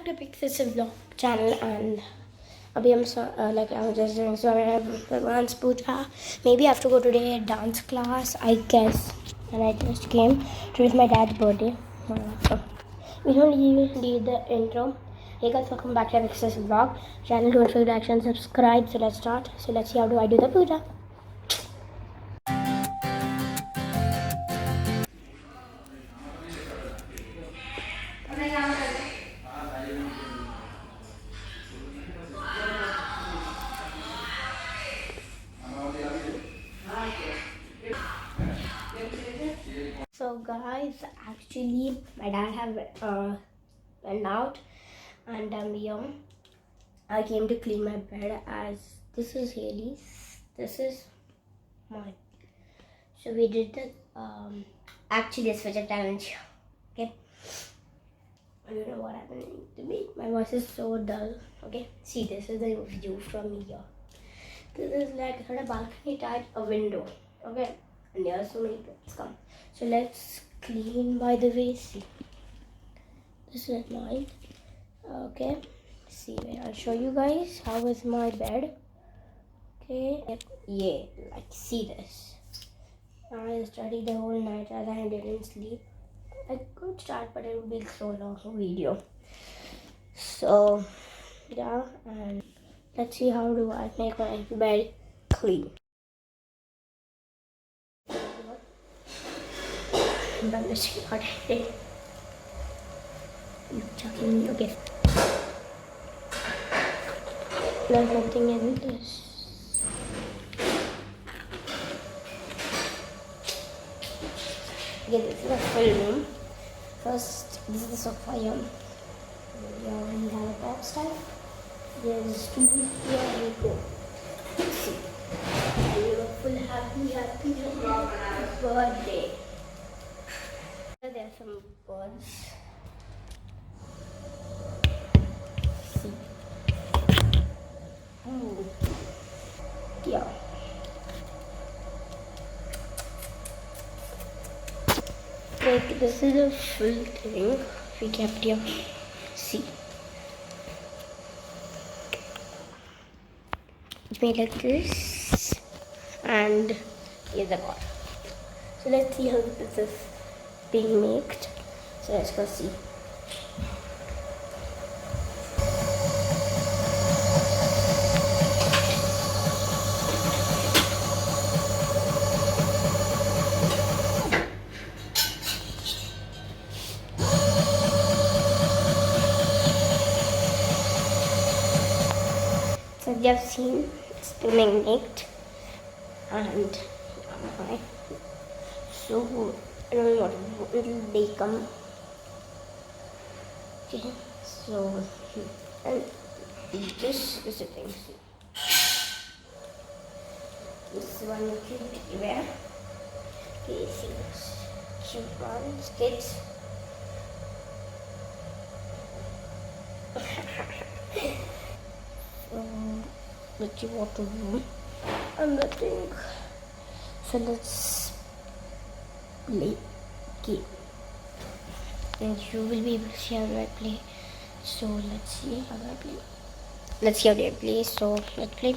back to Pixis Vlog channel, and abhi I'm just doing so I have Bhagwan's puja. Maybe I have to go today at dance class, I guess. And I just came. Today's my dad's birthday. We don't even need the intro. Hey guys, welcome back to Pixis Vlog channel. Don't forget to like and subscribe. So let's start. So let's see how do I do the puja. So guys, actually my dad have went out, and I came to clean my bed, as this is Haley's, this is mine. So we did the actually switch a challenge. Okay, I don't know what happened to me. My voice is so dull. Okay, see, this is the view from here. This is like a balcony type, a window. Okay, and there are so many pets come. So let's clean by the way. See, this is mine. Okay, see, I'll show you guys how is my bed. Okay, yeah, like see this. I studied the whole night as I didn't sleep. I could start, but it would be so long video. So yeah, and let's see how do I make my bed clean. But let's see what I did. You're chucking me, okay. There's nothing in this. Okay, this is a full room. First, this is the sofa here. We already have a box type. There's two here we go. Let's see. You're full happy birthday. There are some birds. See. Oh. Yeah. Like this is a full thing we kept here. See. It's made like this, and here's the bar. So let's see how this is being made. So let's go see. So you have seen it's being made, and so I don't know what will they come. Okay, so and this is the thing. This one you can wear. Okay, see this cute ones, kids. Let's see what to do. And the thing. So let's play game. And you will be able to see how I play. So let's see how I play. Let's see how they play. So let's play.